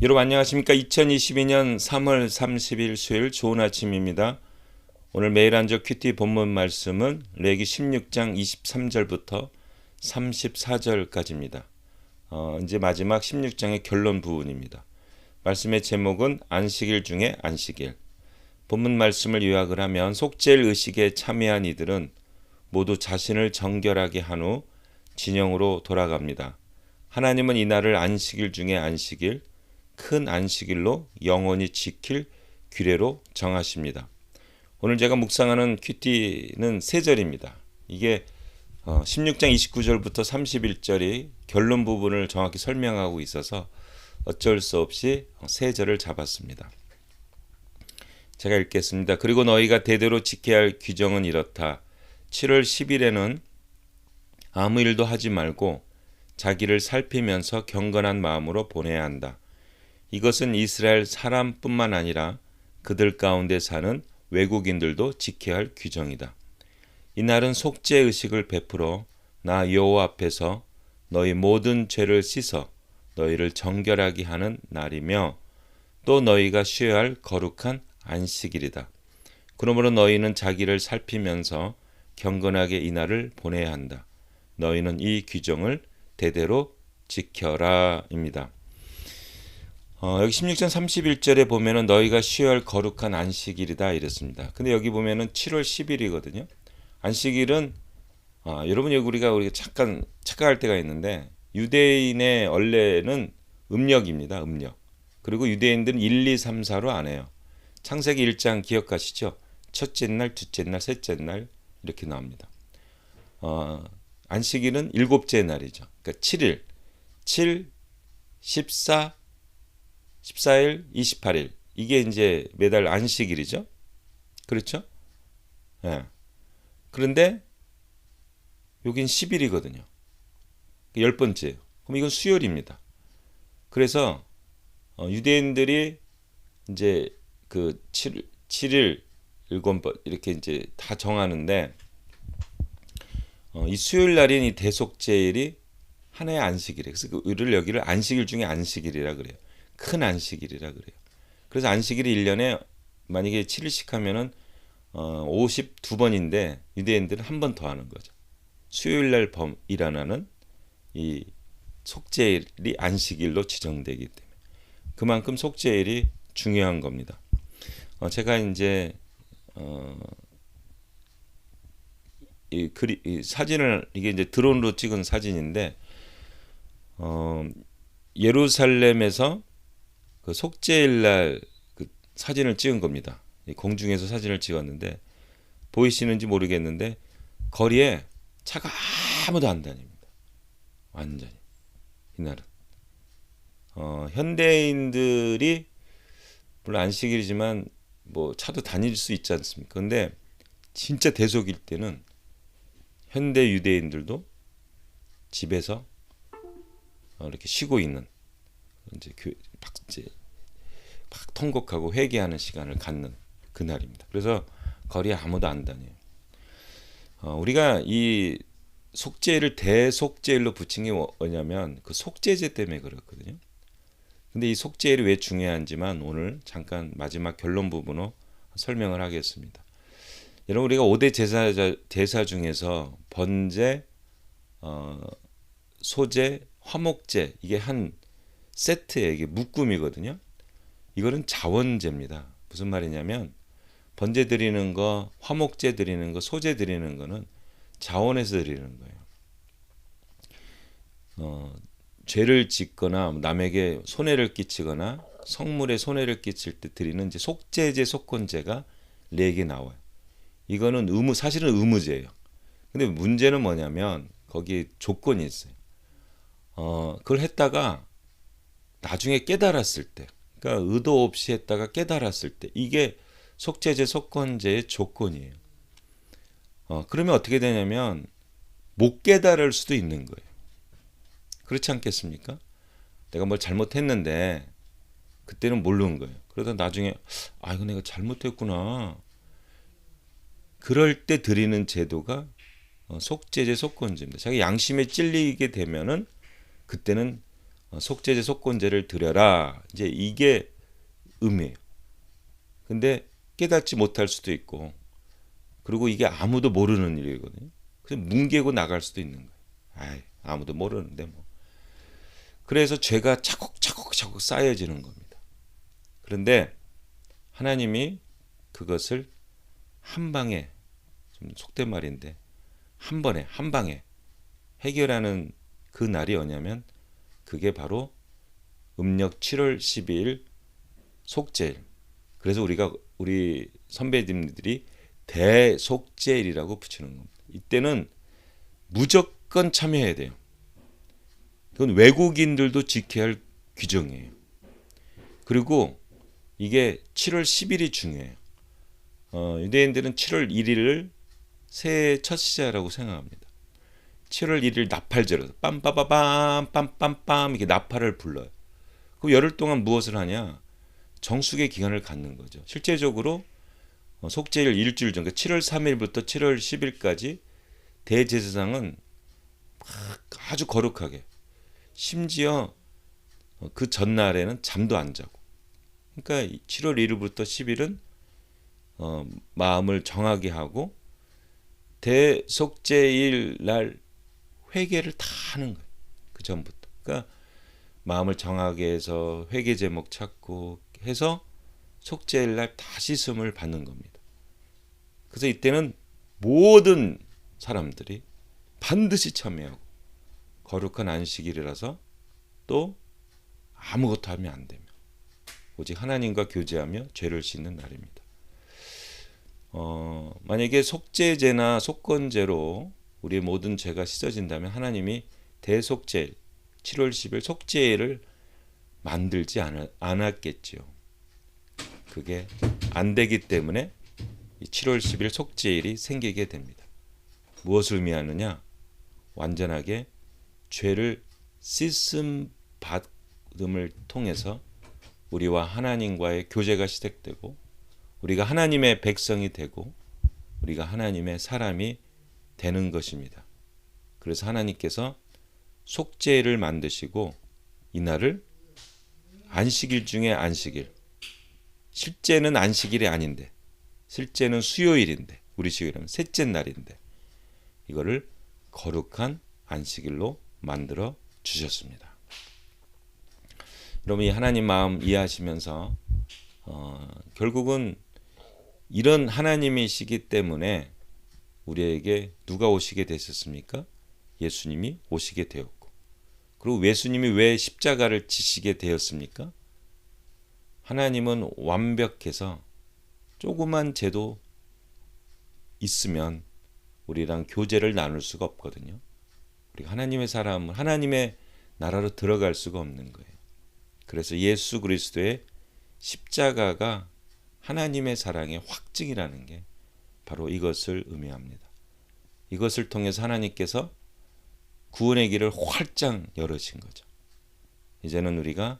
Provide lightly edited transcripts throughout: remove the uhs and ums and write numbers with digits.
여러분 안녕하십니까? 2022년 3월 30일 수요일 좋은 아침입니다. 오늘 매일 한적 큐티 본문 말씀은 레기 16장 23절부터 34절까지입니다. 이제 마지막 16장의 결론 부분입니다. 말씀의 제목은 안식일 중에 안식일. 본문 말씀을 요약을 하면 속죄일 의식에 참여한 이들은 모두 자신을 정결하게 한 후 진영으로 돌아갑니다. 하나님은 이날을 안식일 중에 안식일, 큰 안식일로 영원히 지킬 규례로 정하십니다. 오늘 제가 묵상하는 큐티는 세 절입니다. 이게 16장 29절부터 31절이 결론 부분을 정확히 설명하고 있어서 어쩔 수 없이 세 절을 잡았습니다. 제가 읽겠습니다. 그리고 너희가 대대로 지켜야 할 규정은 이렇다. 7월 10일에는 아무 일도 하지 말고 자기를 살피면서 경건한 마음으로 보내야 한다. 이것은 이스라엘 사람뿐만 아니라 그들 가운데 사는 외국인들도 지켜야 할 규정이다. 이날은 속죄 의식을 베풀어 나 여호와 앞에서 너희 모든 죄를 씻어 너희를 정결하게 하는 날이며 또 너희가 쉬어야 할 거룩한 안식일이다. 그러므로 너희는 자기를 살피면서 경건하게 이 날을 보내야 한다. 너희는 이 규정을 대대로 지켜라입니다. 여기 16장 31절에 보면은 너희가 쉬어야 할 거룩한 안식일이다 이랬습니다. 근데 여기 보면은 7월 10일이거든요. 안식일은 여러분 여기 우리가 잠깐 착각할 때가 있는데 유대인의 원래는 음력입니다. 음력. 그리고 유대인들은 1, 2, 3, 4로 안 해요. 창세기 1장 기억하시죠? 첫째 날, 둘째 날, 셋째 날 이렇게 나옵니다. 안식일은 일곱째 날이죠. 그러니까 7일, 7, 14, 14일, 28일. 이게 이제 매달 안식일이죠. 그렇죠? 예. 그런데 여긴 10일이거든요. 열 번째예요. 그럼 이건 수요일입니다. 그래서 유대인들이 이제 그 7일, 7번 이렇게 이제 다 정하는데 이 수요일 날인 이 대속죄일이 하나의 안식일이에요. 그래서 그를 여기를 안식일 중에 안식일이라 그래요. 큰 안식일이라 그래요. 그래서 안식일이 1년에 만약에 7일씩 하면은 52번인데 유대인들은 한 번 더 하는 거죠. 수요일 날 일어나는 이 속죄일이 안식일로 지정되기 때문에 그만큼 속죄일이 중요한 겁니다. 제가 이제 이 사진을 이게 이제 드론으로 찍은 사진인데 예루살렘에서 그 속죄일 날 그 사진을 찍은 겁니다. 공중에서 사진을 찍었는데 보이시는지 모르겠는데 거리에 차가 아무도 안 다닙니다. 완전히 이날은 현대인들이 물론 안식일이지만 뭐 차도 다닐 수 있지 않습니까? 근데 진짜 대속일 때는 현대 유대인들도 집에서 이렇게 쉬고 있는 이제 막 통곡하고 회개하는 시간을 갖는 그날입니다. 그래서 거리에 아무도 안 다녀요. 우리가 이 속죄일을 대속죄일로 붙인 게 뭐냐면 그 속죄제 때문에 그렇거든요. 근데 이 속죄일이 왜 중요한지만 오늘 잠깐 마지막 결론 부분으로 설명을 하겠습니다. 여러분 우리가 5대 제사 중에서 번제, 소제, 화목제 이게 한 세트에 이게 묶음이거든요. 이거는 자원제입니다. 무슨 말이냐면 번제 드리는 거, 화목제 드리는 거, 소제 드리는 거는 자원에서 드리는 거예요. 죄를 짓거나 남에게 손해를 끼치거나 성물에 손해를 끼칠 때 드리는 이제 속죄제, 속건제가 4개 나와요. 이거는 사실은 의무제예요. 근데 문제는 뭐냐면 거기에 조건이 있어요. 그걸 했다가 나중에 깨달았을 때, 그러니까 의도 없이 했다가 깨달았을 때 이게 속죄제, 속건제의 조건이에요. 그러면 어떻게 되냐면 못 깨달을 수도 있는 거예요. 그렇지 않겠습니까? 내가 뭘 잘못했는데 그때는 모르는 거예요. 그러다 나중에 이거 내가 잘못했구나. 그럴 때 드리는 제도가 속죄제, 속건제입니다. 자기 양심에 찔리게 되면은 그때는 속죄제 속건제를 드려라. 이제 이게 의미예요. 근데 깨닫지 못할 수도 있고, 그리고 이게 아무도 모르는 일이거든요. 그래서 뭉개고 나갈 수도 있는 거예요. 아무도 모르는데 뭐. 그래서 죄가 차곡차곡 쌓여지는 겁니다. 그런데 하나님이 그것을 한 방에, 좀 속된 말인데 한 번에 한 방에 해결하는 그 날이 뭐냐면 그게 바로 음력 7월 12일 속죄일. 그래서 우리 선배님들이 대속죄일이라고 붙이는 겁니다. 이때는 무조건 참여해야 돼요. 그건 외국인들도 지켜야 할 규정이에요. 그리고 이게 7월 10일이 중요해요. 유대인들은 7월 1일을 새해 첫 시작이라고 생각합니다. 7월 1일 나팔제로 빰빠바밤 빰빰빰 이렇게 나팔을 불러요. 그럼 열흘 동안 무엇을 하냐? 정숙의 기간을 갖는 거죠. 실제적으로 속죄일 일주일 전, 그러니까 7월 3일부터 7월 10일까지 대제사장은 아주 거룩하게, 심지어 그 전날에는 잠도 안 자고, 그러니까 7월 1일부터 10일은 마음을 정하게 하고 대속죄일 날 회개를 다 하는 거예요. 그 전부터. 그러니까 마음을 정하게 해서 회개 제목 찾고 해서 속죄일 날 다 씻음을 받는 겁니다. 그래서 이때는 모든 사람들이 반드시 참여하고, 거룩한 안식일이라서 또 아무것도 하면 안 되며 오직 하나님과 교제하며 죄를 씻는 날입니다. 만약에 속죄제나 속건제로 우리의 모든 죄가 씻어진다면 하나님이 대속죄일 7월 10일 속죄일을 만들지 않았겠지요. 그게 안 되기 때문에 7월 10일 속죄일이 생기게 됩니다. 무엇을 의미하느냐? 완전하게 죄를 씻음 받음을 통해서 우리와 하나님과의 교제가 시작되고, 우리가 하나님의 백성이 되고, 우리가 하나님의 사람이 되는 것입니다. 그래서 하나님께서 속죄일을 만드시고 이날을 안식일 중에 안식일, 실제는 안식일이 아닌데, 실제는 수요일인데, 우리 식으로 하면 셋째 날인데 이거를 거룩한 안식일로 만들어 주셨습니다. 여러분, 이 하나님 마음 이해하시면서 결국은 이런 하나님이시기 때문에 우리에게 누가 오시게 되셨습니까? 예수님이 오시게 되었고, 그리고 예수님이 왜 십자가를 지시게 되었습니까? 하나님은 완벽해서 조그만 죄도 있으면 우리랑 교제를 나눌 수가 없거든요. 우리가 하나님의 사람은 하나님의 나라로 들어갈 수가 없는 거예요. 그래서 예수 그리스도의 십자가가 하나님의 사랑의 확증이라는 게 바로 이것을 의미합니다. 이것을 통해서 하나님께서 구원의 길을 활짝 열으신 거죠. 이제는 우리가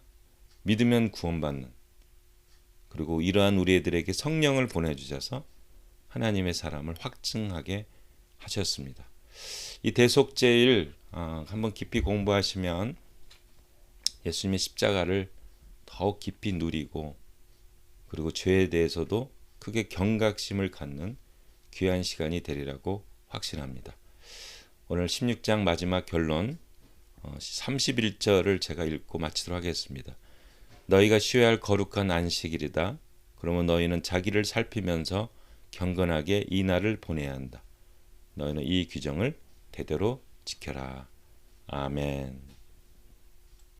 믿으면 구원받는, 그리고 이러한 우리들에게 성령을 보내주셔서 하나님의 사람을 확증하게 하셨습니다. 이 대속죄일 한번 깊이 공부하시면 예수님의 십자가를 더욱 깊이 누리고, 그리고 죄에 대해서도 크게 경각심을 갖는 귀한 시간이 되리라고 확신합니다. 오늘 16장 마지막 결론 31절을 제가 읽고 마치도록 하겠습니다. 너희가 쉬어야 할 거룩한 안식일이다. 그러면 너희는 자기를 살피면서 경건하게 이 날을 보내야 한다. 너희는 이 규정을 대대로 지켜라. 아멘.